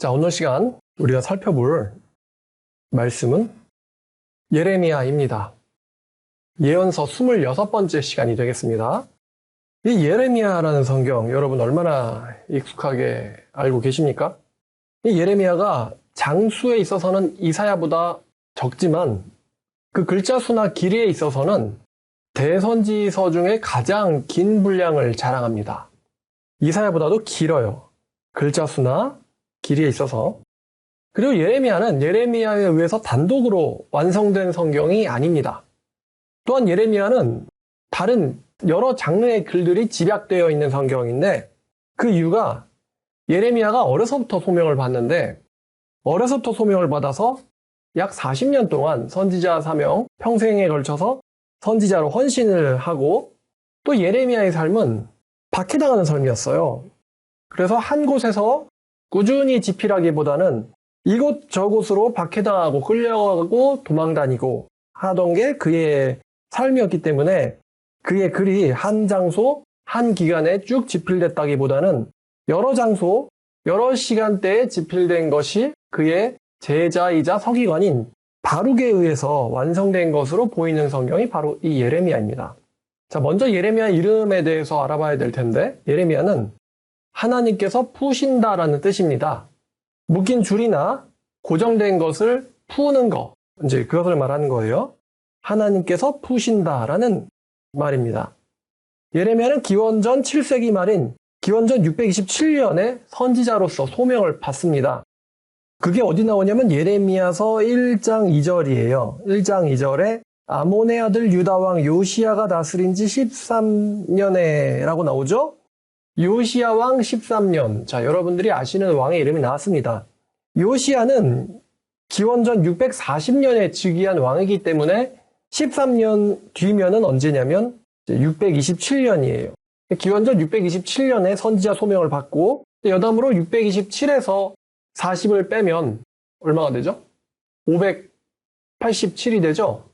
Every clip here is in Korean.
자, 오늘 시간 우리가 살펴볼 말씀은 예레미야입니다. 예언서 26번째 시간이 되겠습니다. 이 예레미야라는 성경 여러분 얼마나 익숙하게 알고 계십니까? 이 예레미야가 장수에 있어서는 이사야보다 적지만 그 글자 수나 길이에 있어서는 대선지서 중에 가장 긴 분량을 자랑합니다. 이사야보다도 길어요. 글자 수나 길이에 있어서. 그리고 예레미야는 예레미야에 의해서 단독으로 완성된 성경이 아닙니다. 또한 예레미야는 다른 여러 장르의 글들이 집약되어 있는 성경인데 그 이유가 예레미야가 어려서부터 소명을 받는데 어려서부터 소명을 받아서 약 40년 동안 선지자 사명, 평생에 걸쳐서 선지자로 헌신을 하고 또 예레미야의 삶은 박해당하는 삶이었어요. 그래서 한 곳에서 꾸준히 집필하기보다는 이곳저곳으로 박해당하고 끌려가고 도망다니고 하던 게 그의 삶이었기 때문에 그의 글이 한 장소, 한 기간에 쭉 집필됐다기보다는 여러 장소, 여러 시간대에 집필된 것이 그의 제자이자 서기관인 바룩에 의해서 완성된 것으로 보이는 성경이 바로 이 예레미야입니다. 자, 먼저 예레미야 이름에 대해서 알아봐야 될 텐데 예레미야는 하나님께서 푸신다라는 뜻입니다. 묶인 줄이나 고정된 것을 푸는 거, 이제 그것을 말하는 거예요. 하나님께서 푸신다라는 말입니다. 예레미야는 기원전 7세기 말인 기원전 627년에 선지자로서 소명을 받습니다. 그게 어디 나오냐면 예레미야서 1장 2절이에요. 1장 2절에 아몬의 아들 유다왕 요시야가 다스린 지 13년에 라고 나오죠? 요시야 왕 13년. 자, 여러분들이 아시는 왕의 이름이 나왔습니다. 요시야는 기원전 640년에 즉위한 왕이기 때문에 13년 뒤면은 언제냐면 627년이에요. 기원전 627년에 선지자 소명을 받고 여담으로 627에서 40을 빼면 얼마가 되죠? 587이 되죠?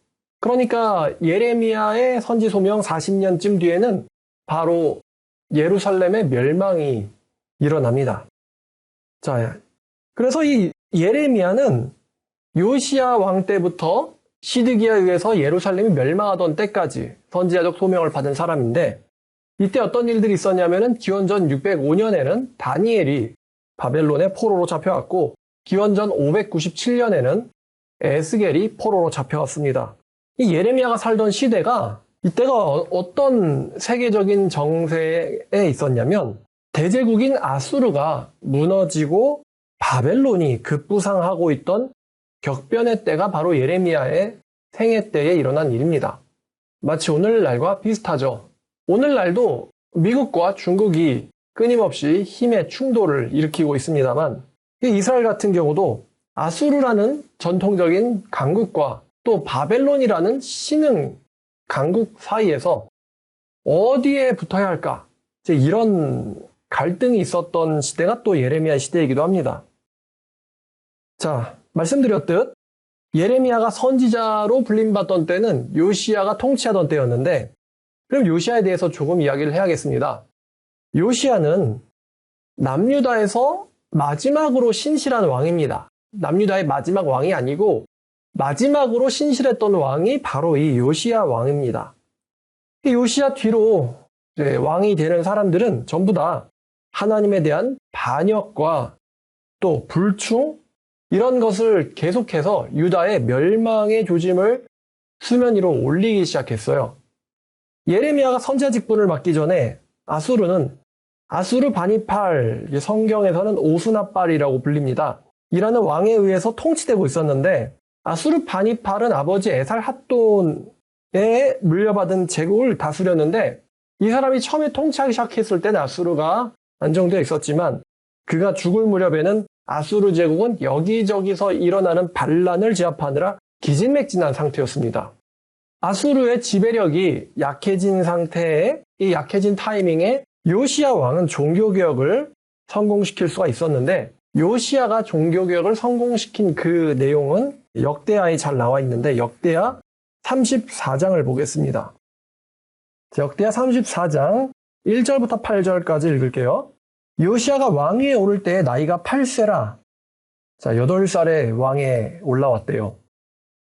그러니까 예레미야의 선지 소명 40년쯤 뒤에는 바로 예루살렘의 멸망이 일어납니다. 자, 그래서 이 예레미야는 요시야 왕 때부터 시드기야에 의해서 예루살렘이 멸망하던 때까지 선지자적 소명을 받은 사람인데 이때 어떤 일들이 있었냐면은 기원전 605년에는 다니엘이 바벨론의 포로로 잡혀갔고 기원전 597년에는 에스겔이 포로로 잡혀갔습니다. 이 예레미야가 살던 시대가 이때가 어떤 세계적인 정세에 있었냐면 대제국인 아수르가 무너지고 바벨론이 급부상하고 있던 격변의 때가 바로 예레미야의 생애 때에 일어난 일입니다. 마치 오늘날과 비슷하죠. 오늘날도 미국과 중국이 끊임없이 힘의 충돌을 일으키고 있습니다만 이스라엘 같은 경우도 아수르라는 전통적인 강국과 또 바벨론이라는 신흥 강국 사이에서 어디에 붙어야 할까? 이런 갈등이 있었던 시대가 또 예레미야 시대이기도 합니다. 자, 말씀드렸듯 예레미야가 선지자로 불림받던 때는 요시야가 통치하던 때였는데 그럼 요시야에 대해서 조금 이야기를 해야겠습니다. 요시야는 남유다에서 마지막으로 신실한 왕입니다. 남유다의 마지막 왕이 아니고 마지막으로 신실했던 왕이 바로 이 요시야 왕입니다. 이 요시야 뒤로 왕이 되는 사람들은 전부 다 하나님에 대한 반역과 또 불충 이런 것을 계속해서 유다의 멸망의 조짐을 수면 위로 올리기 시작했어요. 예레미야가 선지자 직분을 맡기 전에 아수르는 아수르 바니팔, 성경에서는 오스나빨이라고 불립니다. 이라는 왕에 의해서 통치되고 있었는데 아수르 바니팔은 아버지 에살 핫돈에 물려받은 제국을 다스렸는데 이 사람이 처음에 통치하기 시작했을 때는 아수르가 안정되어 있었지만 그가 죽을 무렵에는 아수르 제국은 여기저기서 일어나는 반란을 제압하느라 기진맥진한 상태였습니다. 아수르의 지배력이 약해진 상태에 이 약해진 타이밍에 요시야 왕은 종교개혁을 성공시킬 수가 있었는데 요시야가 종교개혁을 성공시킨 그 내용은 역대하에 잘 나와 있는데 역대하 34장을 보겠습니다. 역대하 34장 1절부터 8절까지 읽을게요. 요시야가 왕위에 오를 때에 나이가 8세라 자, 8살에 왕에 올라왔대요.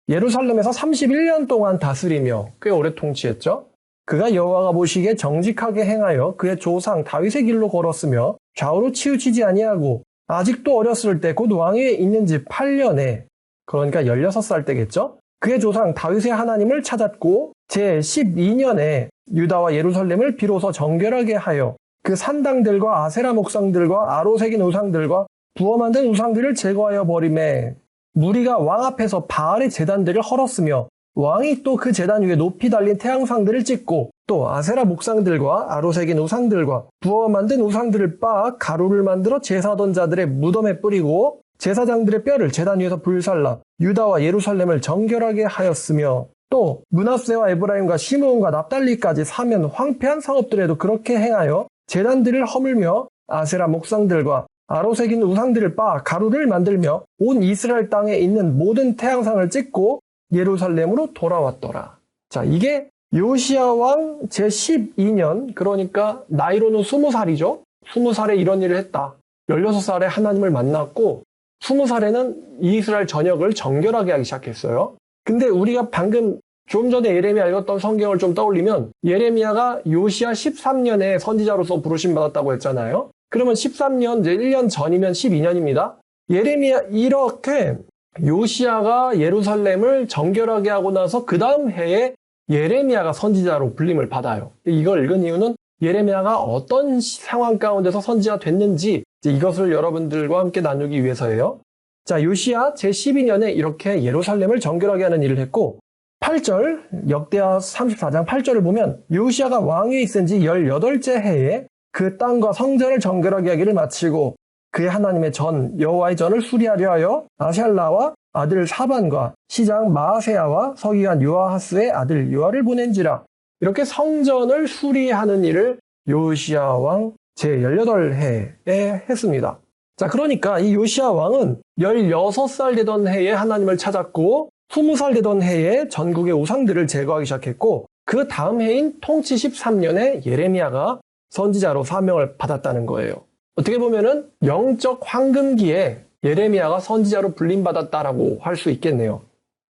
예루살렘에서 31년 동안 다스리며 꽤 오래 통치했죠. 그가 여호와가 보시기에 정직하게 행하여 그의 조상 다윗의 길로 걸었으며 좌우로 치우치지 아니하고 아직도 어렸을 때 곧 왕위에 있는 지 8년에, 그러니까 16살 때겠죠. 그의 조상 다윗의 하나님을 찾았고 제12년에 유다와 예루살렘을 비로소 정결하게 하여 그 산당들과 아세라 목상들과 아로 새긴 우상들과 부어 만든 우상들을 제거하여 버리매 무리가 왕 앞에서 바알의 제단들을 헐었으며 왕이 또 그 제단 위에 높이 달린 태양상들을 찍고 또 아세라 목상들과 아로 새긴 우상들과 부어 만든 우상들을 빻아 가루를 만들어 제사하던 자들의 무덤에 뿌리고 제사장들의 뼈를 제단 위에서 불살라 유다와 예루살렘을 정결하게 하였으며 또 므낫세와 에브라임과 시므온과 납달리까지 사면 황폐한 성읍들에도 그렇게 행하여 제단들을 허물며 아세라 목상들과 아로 새긴 우상들을 빻아 가루를 만들며 온 이스라엘 땅에 있는 모든 태양상을 찍고 예루살렘으로 돌아왔더라. 자, 이게 요시야 왕 제12년, 그러니까 나이로는 20살이죠. 20살에 이런 일을 했다. 16살에 하나님을 만났고 20살에는 이스라엘 전역을 정결하게 하기 시작했어요. 근데 우리가 방금 좀 전에 예레미야 읽었던 성경을 좀 떠올리면 예레미야가 요시야 13년에 선지자로서 부르심 받았다고 했잖아요. 그러면 13년, 이제 1년 전이면 12년입니다. 예레미야 이렇게 요시야가 예루살렘을 정결하게 하고 나서 그 다음 해에 예레미야가 선지자로 불림을 받아요. 이걸 읽은 이유는 예레미야가 어떤 상황 가운데서 선지자가 됐는지 이것을 여러분들과 함께 나누기 위해서예요. 자, 요시야 제12년에 이렇게 예루살렘을 정결하게 하는 일을 했고 8절, 역대하 34장 8절을 보면 요시야가 왕위에 있은 지 18째 해에 그 땅과 성전을 정결하게 하기를 마치고 그의 하나님의 전 여호와의 전을 수리하려 하여 아샬라와 아들 사반과 시장 마아세야와 서기관 요아하스의 아들 요아를 보낸지라. 이렇게 성전을 수리하는 일을 요시야 왕 제18해에 했습니다. 자, 그러니까 이 요시야 왕은 16살 되던 해에 하나님을 찾았고 20살 되던 해에 전국의 우상들을 제거하기 시작했고 그 다음 해인 통치 13년에 예레미야가 선지자로 사명을 받았다는 거예요. 어떻게 보면은 영적 황금기에 예레미야가 선지자로 불림받았다라고 할 수 있겠네요.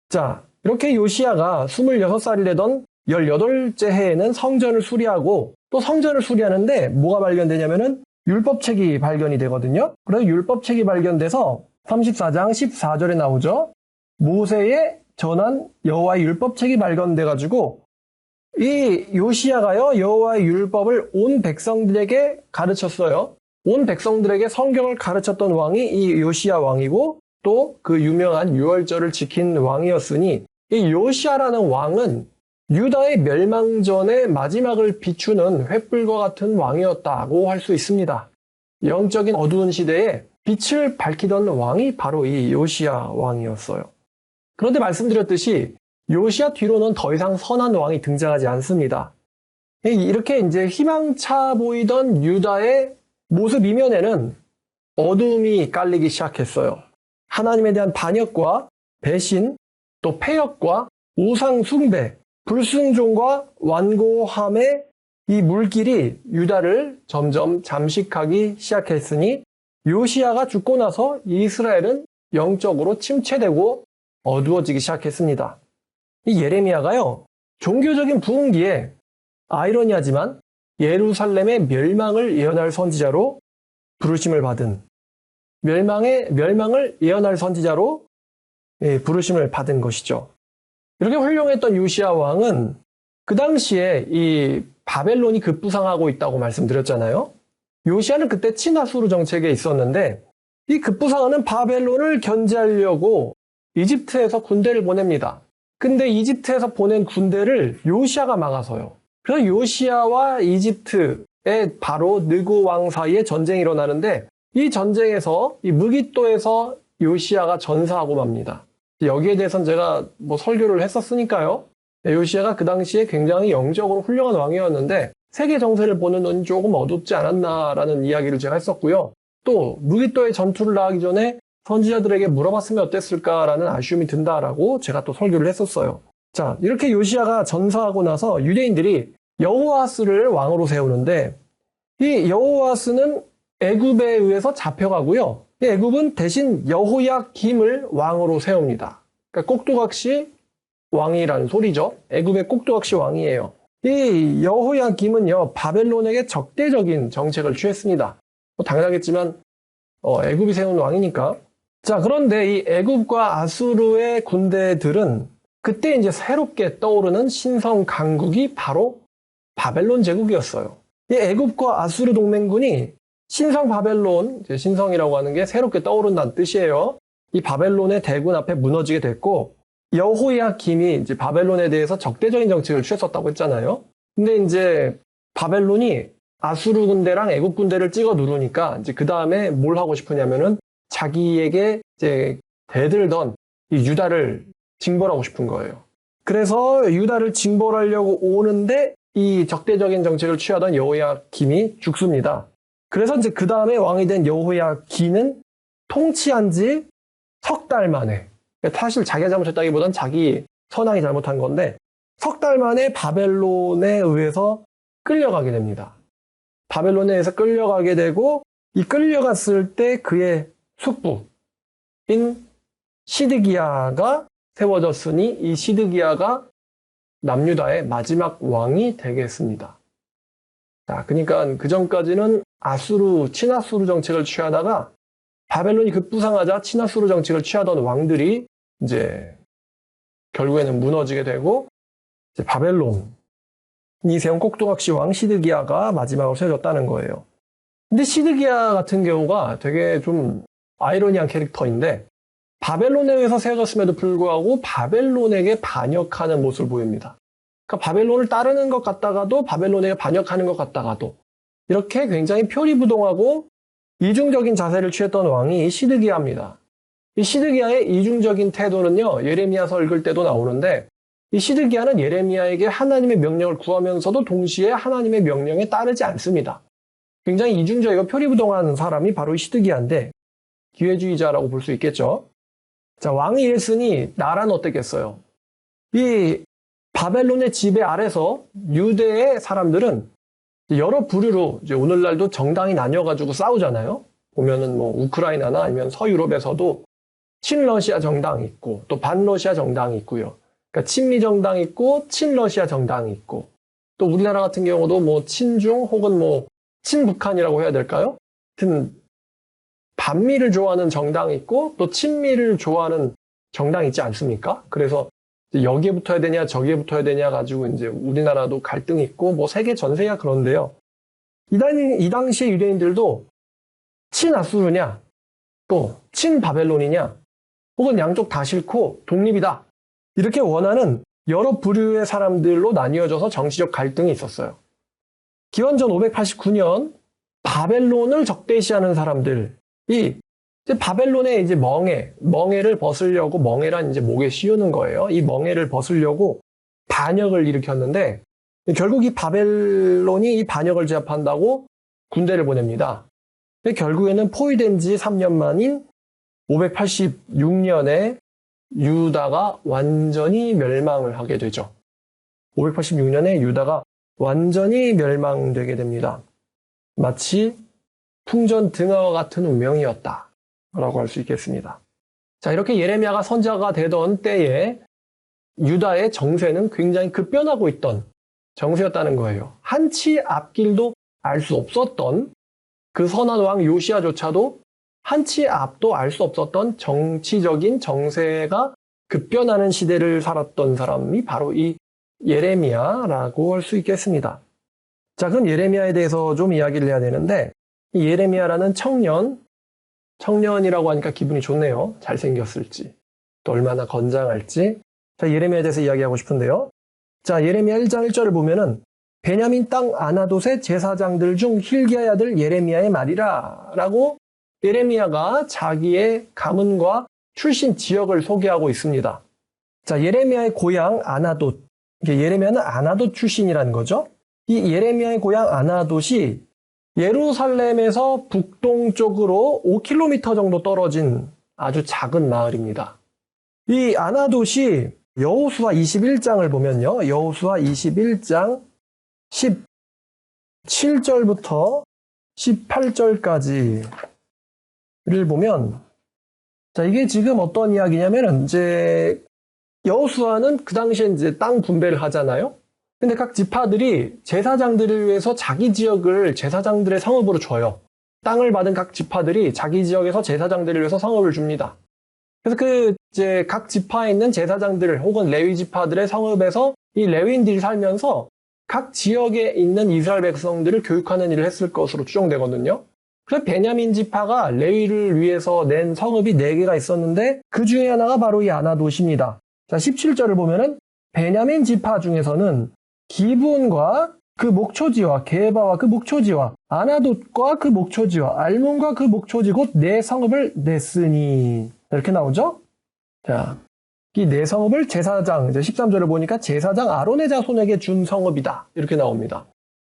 자, 이렇게 요시야가 26살이 되던 18째 해에는 성전을 수리하고 또 성전을 수리하는데 뭐가 발견되냐면은 율법책이 발견이 되거든요. 그래서 율법책이 발견돼서 34장 14절에 나오죠. 모세의 전한 여호와의 율법책이 발견돼가지고 이 요시야가요 여호와의 율법을 온 백성들에게 가르쳤어요. 온 백성들에게 성경을 가르쳤던 왕이 이 요시야 왕이고 또 그 유명한 유월절을 지킨 왕이었으니 이 요시야라는 왕은 유다의 멸망전의 마지막을 비추는 횃불과 같은 왕이었다고 할 수 있습니다. 영적인 어두운 시대에 빛을 밝히던 왕이 바로 이 요시야 왕이었어요. 그런데 말씀드렸듯이 요시야 뒤로는 더 이상 선한 왕이 등장하지 않습니다. 이렇게 이제 희망차 보이던 유다의 모습 이면에는 어둠이 깔리기 시작했어요. 하나님에 대한 반역과 배신, 또 패역과 우상 숭배, 불순종과 완고함의 이 물길이 유다를 점점 잠식하기 시작했으니 요시야가 죽고 나서 이스라엘은 영적으로 침체되고 어두워지기 시작했습니다. 이 예레미야가요, 종교적인 부흥기에 아이러니하지만 예루살렘의 멸망을 예언할 선지자로 부르심을 받은, 멸망을 예언할 선지자로 부르심을 받은 것이죠. 이렇게 훌륭했던 요시야 왕은 그 당시에 이 바벨론이 급부상하고 있다고 말씀드렸잖아요. 요시야는 그때 친아수르 정책에 있었는데 이 급부상하는 바벨론을 견제하려고 이집트에서 군대를 보냅니다. 근데 이집트에서 보낸 군대를 요시야가 막아서요. 그래서 요시야와 이집트의 바로 느고 왕 사이에 전쟁이 일어나는데 이 전쟁에서 이 무깃도에서 요시야가 전사하고 맙니다. 여기에 대해서는 제가 설교를 했었으니까요. 요시야가 그 당시에 굉장히 영적으로 훌륭한 왕이었는데 세계 정세를 보는 눈이 조금 어둡지 않았나라는 이야기를 제가 했었고요. 또 무깃도의 전투를 나가기 전에 선지자들에게 물어봤으면 어땠을까라는 아쉬움이 든다라고 제가 또 설교를 했었어요. 자, 이렇게 요시야가 전사하고 나서 유대인들이 여호아스를 왕으로 세우는데 이 여호아스는 애굽에 의해서 잡혀가고요. 애굽은 대신 여호야김을 왕으로 세웁니다. 그러니까 꼭두각시 왕이라는 소리죠. 애굽의 꼭두각시 왕이에요. 이 여호야김은요, 바벨론에게 적대적인 정책을 취했습니다. 당연하겠지만 애굽이 세운 왕이니까. 자, 그런데 이 애굽과 아수르의 군대들은 그때 이제 새롭게 떠오르는 신성 강국이 바로 바벨론 제국이었어요. 이 애굽과 아수르 동맹군이 신성 바벨론, 이제 신성이라고 하는 게 새롭게 떠오른다는 뜻이에요. 이 바벨론의 대군 앞에 무너지게 됐고, 여호야김이 이제 바벨론에 대해서 적대적인 정책을 취했었다고 했잖아요. 근데 이제 바벨론이 아수르 군대랑 애굽 군대를 찍어 누르니까 이제 그 다음에 뭘 하고 싶으냐면은 자기에게 이제 대들던 이 유다를 징벌하고 싶은 거예요. 그래서 유다를 징벌하려고 오는데 이 적대적인 정책을 취하던 여호야김이 죽습니다. 그래서 이제 그 다음에 왕이 된 여호야김은 통치한 지 석 달 만에, 사실 자기가 잘못했다기보단 자기 선왕이 잘못한 건데 석 달 만에 바벨론에 의해서 끌려가게 됩니다. 바벨론에 의해서 끌려가게 되고 이 끌려갔을 때 그의 숙부인 시드기야가 세워졌으니 이 시드기야가 남유다의 마지막 왕이 되겠습니다. 자, 그러니까 그 전까지는 친아수르 정책을 취하다가 바벨론이 급부상하자 친아수르 정책을 취하던 왕들이 이제 결국에는 무너지게 되고 이제 바벨론이 세운 꼭두각시 왕 시드기야가 마지막으로 세워졌다는 거예요. 근데 시드기야 같은 경우가 되게 좀 아이러니한 캐릭터인데 바벨론에 의해서 세워졌음에도 불구하고 바벨론에게 반역하는 모습을 보입니다. 그러니까 바벨론을 따르는 것 같다가도 바벨론에게 반역하는 것 같다가도 이렇게 굉장히 표리부동하고 이중적인 자세를 취했던 왕이 시드기야입니다. 이 시드기야의 이중적인 태도는요, 예레미야서 읽을 때도 나오는데 이 시드기야는 예레미야에게 하나님의 명령을 구하면서도 동시에 하나님의 명령에 따르지 않습니다. 굉장히 이중적이고 표리부동한 사람이 바로 이 시드기야인데 기회주의자라고 볼 수 있겠죠. 자, 왕이 이랬으니 나라는 어땠겠어요? 이 바벨론의 지배 아래서 유대의 사람들은 여러 부류로 이제 오늘날도 정당이 나뉘어가지고 싸우잖아요. 보면은 뭐 우크라이나나 아니면 서유럽에서도 친러시아 정당이 있고 또 반러시아 정당이 있고요. 그러니까 친미 정당이 있고 친러시아 정당이 있고 또 우리나라 같은 경우도 뭐 친중 혹은 뭐 친북한이라고 해야 될까요? 하여튼 반미를 좋아하는 정당이 있고 또 친미를 좋아하는 정당이 있지 않습니까? 그래서 여기에 붙어야 되냐 저기에 붙어야 되냐 가지고 이제 우리나라도 갈등이 있고 뭐 세계 전세가 그런데요. 이 당시에 유대인들도 친아수르냐 또 친바벨론이냐 혹은 양쪽 다 싫고 독립이다 이렇게 원하는 여러 부류의 사람들로 나뉘어져서 정치적 갈등이 있었어요. 기원전 589년 바벨론을 적대시하는 사람들이 이제 바벨론의 이제 멍에를 벗으려고, 멍에란 이제 목에 씌우는 거예요. 이 멍에를 벗으려고 반역을 일으켰는데, 결국 이 바벨론이 이 반역을 제압한다고 군대를 보냅니다. 근데 결국에는 포위된 지 3년 만인 586년에 유다가 완전히 멸망을 하게 되죠. 586년에 유다가 완전히 멸망되게 됩니다. 마치 풍전등화와 같은 운명이었다 라고 할 수 있겠습니다. 자, 이렇게 예레미야가 선지자가 되던 때에 유다의 정세는 굉장히 급변하고 있던 정세였다는 거예요. 한치 앞길도 알 수 없었던 그 선한 왕 요시야조차도 한치 앞도 알 수 없었던 정치적인 정세가 급변하는 시대를 살았던 사람이 바로 이 예레미야라고 할 수 있겠습니다. 자, 그럼 예레미야에 대해서 좀 이야기를 해야 되는데 이 예레미야라는 청년이라고 하니까 기분이 좋네요. 잘생겼을지, 또 얼마나 건장할지. 자, 예레미야에 대해서 이야기하고 싶은데요. 자, 예레미야 1장 1절을 보면은 베냐민 땅 아나돗의 제사장들 중 hilkiya의 아들 예레미야의 말이라 라고 예레미야가 자기의 가문과 출신 지역을 소개하고 있습니다. 자, 예레미야의 고향 아나돗. 예레미야는 아나돗 출신이라는 거죠. 이 예레미야의 고향 아나돗이 예루살렘에서 북동쪽으로 5km 정도 떨어진 아주 작은 마을입니다. 이 아나돗이 여호수아 21장을 보면요. 여호수아 21장 17절부터 18절까지 보면, 자, 이게 지금 어떤 이야기냐면은, 이제, 여호수아는 그 당시에 이제 땅 분배를 하잖아요? 근데 각 지파들이 제사장들을 위해서 자기 지역을 제사장들의 성읍으로 줘요. 땅을 받은 각 지파들이 자기 지역에서 제사장들을 위해서 성읍을 줍니다. 그래서 이제 각 지파에 있는 제사장들 혹은 레위 지파들의 성읍에서 이 레위인들이 살면서 각 지역에 있는 이스라엘 백성들을 교육하는 일을 했을 것으로 추정되거든요. 그래서 베냐민 지파가 레위를 위해서 낸 성읍이 4개가 있었는데 그 중에 하나가 바로 이 아나돗입니다. 자, 17절을 보면은 베냐민 지파 중에서는 기브온과 그 목초지와 게바와 그 목초지와 아나돗과 그 목초지와 알몬과 그 목초지 곧 4성읍을 냈으니 이렇게 나오죠? 자, 이 4성읍을 제사장, 이제 13절을 보니까 제사장 아론의 자손에게 준 성읍이다 이렇게 나옵니다.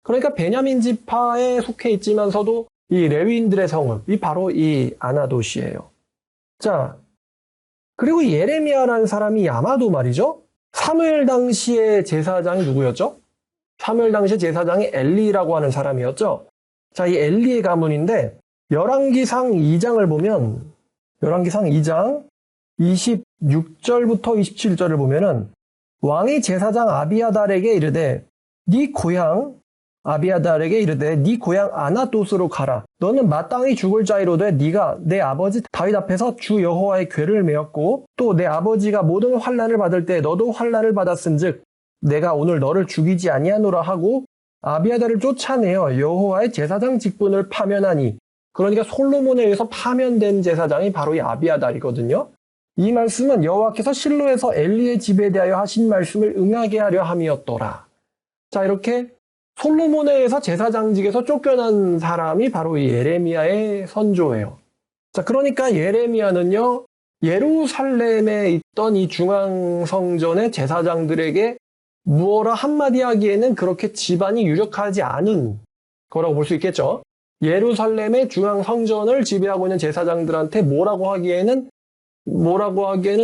그러니까 베냐민 지파에 속해 있지만서도 이 레위인들의 성읍이 바로 이 아나돗이에요. 자, 그리고 예레미야라는 사람이 아마도 말이죠. 사무엘 당시의 제사장이 누구였죠? 사무엘 당시의 제사장이 엘리라고 하는 사람이었죠. 자, 이 엘리의 가문인데 열왕기상 2장을 보면 열왕기상 2장 26절부터 27절을 보면은 왕이 제사장 아비아달에게 이르되 네 고향 아비아달에게 이르되 네 고향 아나돗으로 가라. 너는 마땅히 죽을 자이로되 네가 내 아버지 다윗 앞에서 주 여호와의 궤를 메었고 또 내 아버지가 모든 환난을 받을 때 너도 환난을 받았은즉 내가 오늘 너를 죽이지 아니하노라 하고 아비아달을 쫓아내어 여호와의 제사장 직분을 파면하니 그러니까 솔로몬에 의해서 파면된 제사장이 바로 이 아비아달이거든요. 이 말씀은 여호와께서 실로에서 엘리의 집에 대하여 하신 말씀을 응하게 하려 함이었더라. 자, 이렇게 솔로몬에 의해서 제사장직에서 쫓겨난 사람이 바로 이 예레미야의 선조예요. 자, 그러니까 예레미야는요, 예루살렘에 있던 이 중앙성전의 제사장들에게 무어라 한마디 하기에는 그렇게 집안이 유력하지 않은 거라고 볼 수 있겠죠. 예루살렘의 중앙성전을 지배하고 있는 제사장들한테 뭐라고 하기에는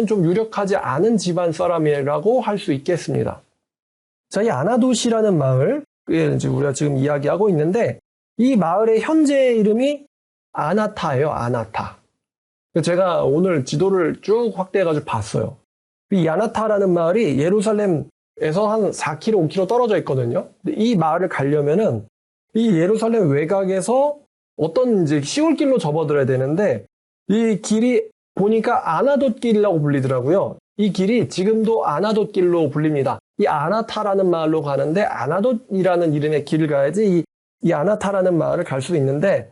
좀 유력하지 않은 집안 사람이라고 할 수 있겠습니다. 자, 이 아나돗이라는 마을, 이제 우리가 지금 이야기하고 있는데 이 마을의 현재 이름이 아나타예요. 아나타. 제가 오늘 지도를 쭉 확대해가지고 봤어요. 이 아나타라는 마을이 예루살렘에서 한 4km, 5km 떨어져 있거든요. 근데 이 마을을 가려면은 이 예루살렘 외곽에서 어떤 이제 시골길로 접어들어야 되는데 이 길이 보니까 아나돗 길이라고 불리더라고요. 이 길이 지금도 아나돗 길로 불립니다. 이 아나타라는 마을로 가는데 아나돗이라는 이름의 길을 가야지 이 아나타라는 마을을 갈 수 있는데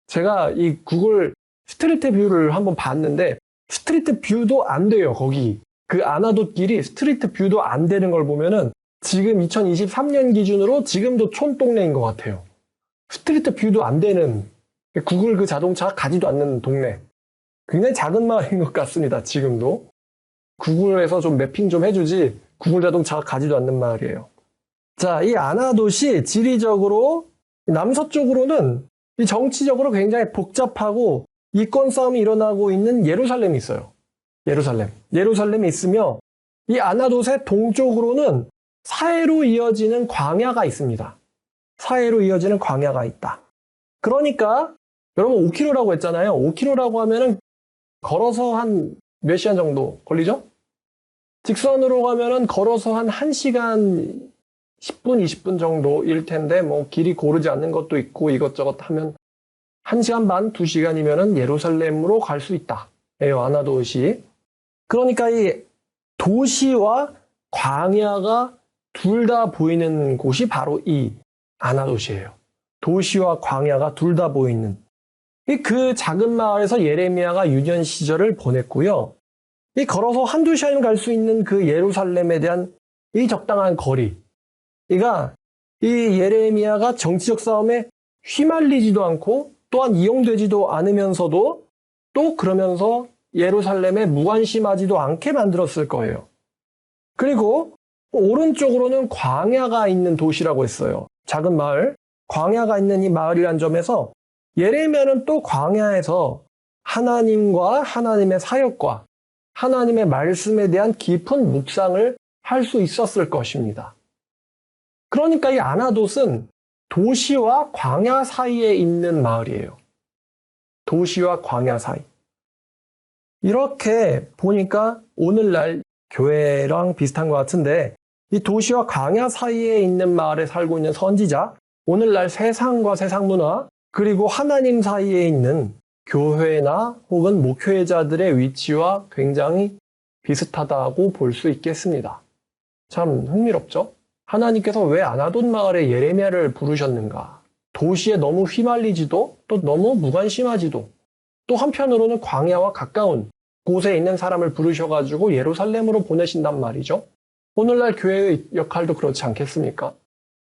제가 이 구글 스트리트 뷰를 한번 봤는데 스트리트 뷰도 안 돼요. 거기 그 아나돗 길이 스트리트 뷰도 안 되는 걸 보면은 지금 2023년 기준으로 지금도 촌동네인 것 같아요. 스트리트 뷰도 안 되는 구글 그 자동차가 가지도 않는 동네. 굉장히 작은 마을인 것 같습니다. 지금도. 구글에서 좀 매핑 좀 해주지 구글 자동차가 가지도 않는 마을이에요. 자, 이 아나돗이 지리적으로 남서쪽으로는 이 정치적으로 굉장히 복잡하고 이권 싸움이 일어나고 있는 예루살렘이 있어요. 예루살렘이 있으며 이 아나돗의 동쪽으로는 사해로 이어지는 광야가 있습니다. 사해로 이어지는 광야가 있다. 그러니까 여러분 5km라고 했잖아요. 5km라고 하면은 걸어서 한 몇 시간 정도 걸리죠? 직선으로 가면은 걸어서 한 1시간 10분, 20분 정도일 텐데 뭐 길이 고르지 않는 것도 있고 이것저것 하면 1시간 반, 2시간이면은 예루살렘으로 갈 수 있다. 예요, 아나돗이. 그러니까 이 도시와 광야가 둘 다 보이는 곳이 바로 이 아나돗이에요. 도시와 광야가 둘 다 보이는. 그 작은 마을에서 예레미야가 유년 시절을 보냈고요. 이 걸어서 한두 시간 갈 수 있는 그 예루살렘에 대한 이 적당한 거리. 그러니까 이 예레미야가 정치적 싸움에 휘말리지도 않고 또한 이용되지도 않으면서도 또 그러면서 예루살렘에 무관심하지도 않게 만들었을 거예요. 그리고 오른쪽으로는 광야가 있는 도시라고 했어요. 작은 마을, 광야가 있는 이 마을이란 점에서 예레미야는 또 광야에서 하나님과 하나님의 사역과 하나님의 말씀에 대한 깊은 묵상을 할 수 있었을 것입니다. 그러니까 이 아나돗은 도시와 광야 사이에 있는 마을이에요. 도시와 광야 사이. 이렇게 보니까 오늘날 교회랑 비슷한 것 같은데 이 도시와 광야 사이에 있는 마을에 살고 있는 선지자, 오늘날 세상과 세상 문화, 그리고 하나님 사이에 있는 교회나 혹은 목회자들의 위치와 굉장히 비슷하다고 볼 수 있겠습니다. 참 흥미롭죠? 하나님께서 왜 아나돈 마을에 예레미야를 부르셨는가? 도시에 너무 휘말리지도 또 너무 무관심하지도 또 한편으로는 광야와 가까운 곳에 있는 사람을 부르셔가지고 예루살렘으로 보내신단 말이죠. 오늘날 교회의 역할도 그렇지 않겠습니까?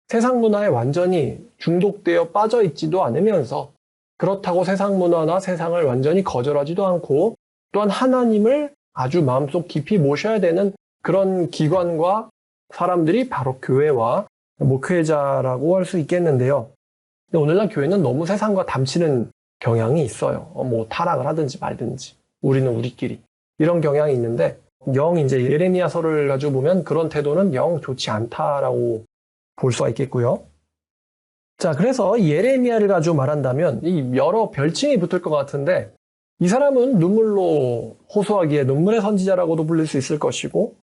세상 문화에 완전히 중독되어 빠져 있지도 않으면서 그렇다고 세상 문화나 세상을 완전히 거절하지도 않고 또한 하나님을 아주 마음속 깊이 모셔야 되는 그런 기관과 사람들이 바로 교회와 목회자라고 할 수 있겠는데요. 근데 오늘날 교회는 너무 세상과 담치는 경향이 있어요. 뭐 타락을 하든지 말든지 우리는 우리끼리 이런 경향이 있는데 영 이제 예레미야서를 가지고 보면 그런 태도는 영 좋지 않다라고 볼 수가 있겠고요. 자, 그래서 예레미야를 가지고 말한다면 이 여러 별칭이 붙을 것 같은데 이 사람은 눈물로 호소하기에 눈물의 선지자라고도 불릴 수 있을 것이고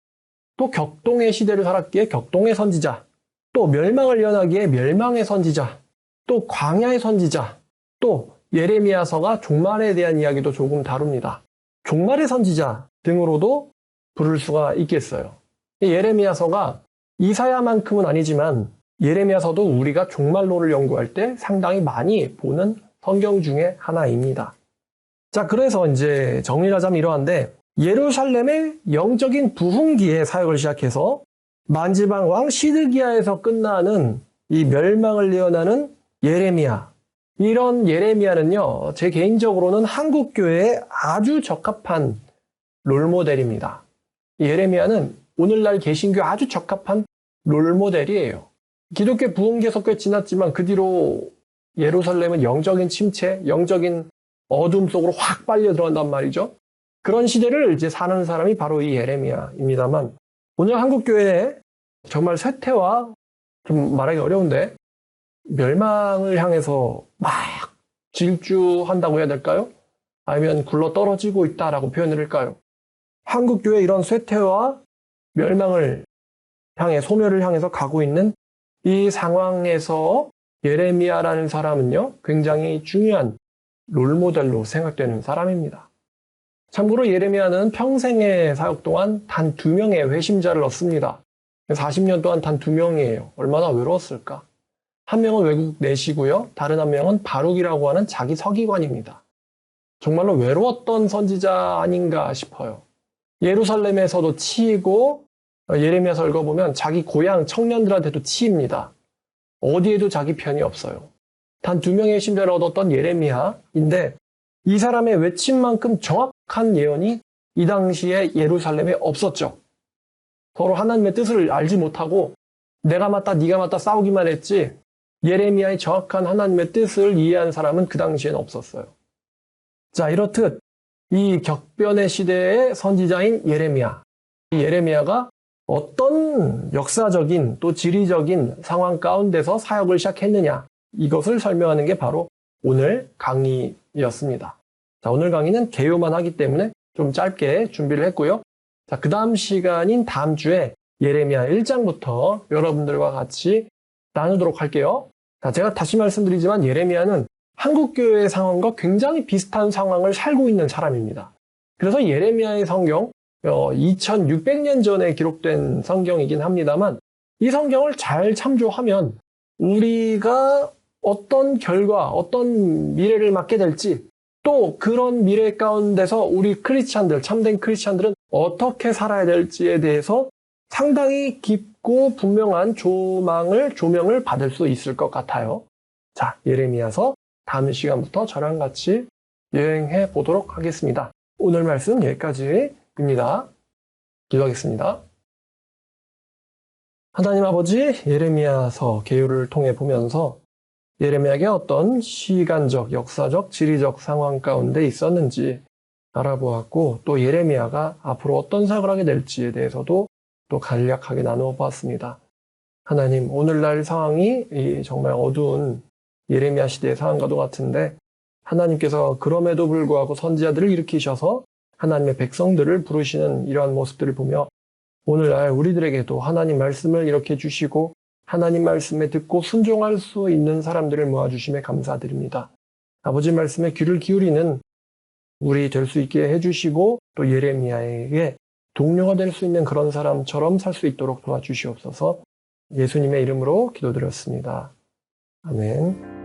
또 격동의 시대를 살았기에 격동의 선지자, 또 멸망을 예언하기에 멸망의 선지자, 또 광야의 선지자, 또 예레미야서가 종말에 대한 이야기도 조금 다룹니다. 종말의 선지자 등으로도 부를 수가 있겠어요. 예레미야서가 이사야만큼은 아니지만 예레미야서도 우리가 종말론을 연구할 때 상당히 많이 보는 성경 중에 하나입니다. 자, 그래서 이제 정리를 하자면 이러한데 예루살렘의 영적인 부흥기의 사역을 시작해서 만지방 왕 시드기야에서 끝나는 이 멸망을 예언하는 예레미야. 이런 예레미야는요, 제 개인적으로는 한국교회에 아주 적합한 롤모델입니다. 예레미야는 오늘날 개신교에 아주 적합한 롤모델이에요. 기독교 부흥기에서 꽤 지났지만 그 뒤로 예루살렘은 영적인 침체, 영적인 어둠 속으로 확 빨려 들어간단 말이죠. 그런 시대를 이제 사는 사람이 바로 이 예레미야입니다만 오늘 한국교회에 정말 쇠퇴와 좀 말하기 어려운데 멸망을 향해서 막 질주한다고 해야 될까요? 아니면 굴러 떨어지고 있다라고 표현을 할까요? 한국교회 이런 쇠퇴와 멸망을 향해 소멸을 향해서 가고 있는 이 상황에서 예레미야라는 사람은요, 굉장히 중요한 롤모델로 생각되는 사람입니다. 참고로 예레미야는 평생의 사역 동안 단 2명의 회심자를 얻습니다. 40년 동안 단 2명이에요. 얼마나 외로웠을까? 한 명은 외국 내시고요. 다른 한 명은 바룩이라고 하는 자기 서기관입니다. 정말로 외로웠던 선지자 아닌가 싶어요. 예루살렘에서도 치이고 예레미야서 읽어보면 자기 고향 청년들한테도 치입니다. 어디에도 자기 편이 없어요. 단 2명의 심자를 얻었던 예레미야인데 이 사람의 외침만큼 정확한 예언이 이 당시에 예루살렘에 없었죠. 서로 하나님의 뜻을 알지 못하고 내가 맞다 네가 맞다 싸우기만 했지 예레미야의 정확한 하나님의 뜻을 이해한 사람은 그 당시에는 없었어요. 자, 이렇듯 이 격변의 시대의 선지자인 예레미야. 이 예레미야가 어떤 역사적인 또 지리적인 상황 가운데서 사역을 시작했느냐, 이것을 설명하는 게 바로 오늘 강의였습니다. 자, 오늘 강의는 개요만 하기 때문에 좀 짧게 준비를 했고요. 자, 그 다음 시간인 다음 주에 예레미야 1장부터 여러분들과 같이 나누도록 할게요. 자, 제가 다시 말씀드리지만 예레미야는 한국교회의 상황과 굉장히 비슷한 상황을 살고 있는 사람입니다. 그래서 예레미야의 성경, 2600년 전에 기록된 성경이긴 합니다만 이 성경을 잘 참조하면 우리가 어떤 결과, 어떤 미래를 맞게 될지 또 그런 미래 가운데서 우리 크리스찬들, 참된 크리스찬들은 어떻게 살아야 될지에 대해서 상당히 깊고 분명한 조명을 받을 수 있을 것 같아요. 자, 예레미야서 다음 시간부터 저랑 같이 여행해 보도록 하겠습니다. 오늘 말씀 여기까지입니다. 기도하겠습니다. 하나님 아버지, 예레미야서 개요를 통해 보면서 예레미야에게 어떤 시간적, 역사적, 지리적 상황 가운데 있었는지 알아보았고 또 예레미야가 앞으로 어떤 사역을 하게 될지에 대해서도 또 간략하게 나누어 보았습니다. 하나님, 오늘날 상황이 정말 어두운 예레미야 시대의 상황과도 같은데 하나님께서 그럼에도 불구하고 선지자들을 일으키셔서 하나님의 백성들을 부르시는 이러한 모습들을 보며 오늘날 우리들에게도 하나님 말씀을 이렇게 주시고 하나님 말씀에 듣고 순종할 수 있는 사람들을 모아주심에 감사드립니다. 아버지 말씀에 귀를 기울이는 우리 될 수 있게 해주시고 또 예레미야에게 동료가 될 수 있는 그런 사람처럼 살 수 있도록 도와주시옵소서. 예수님의 이름으로 기도드렸습니다. 아멘.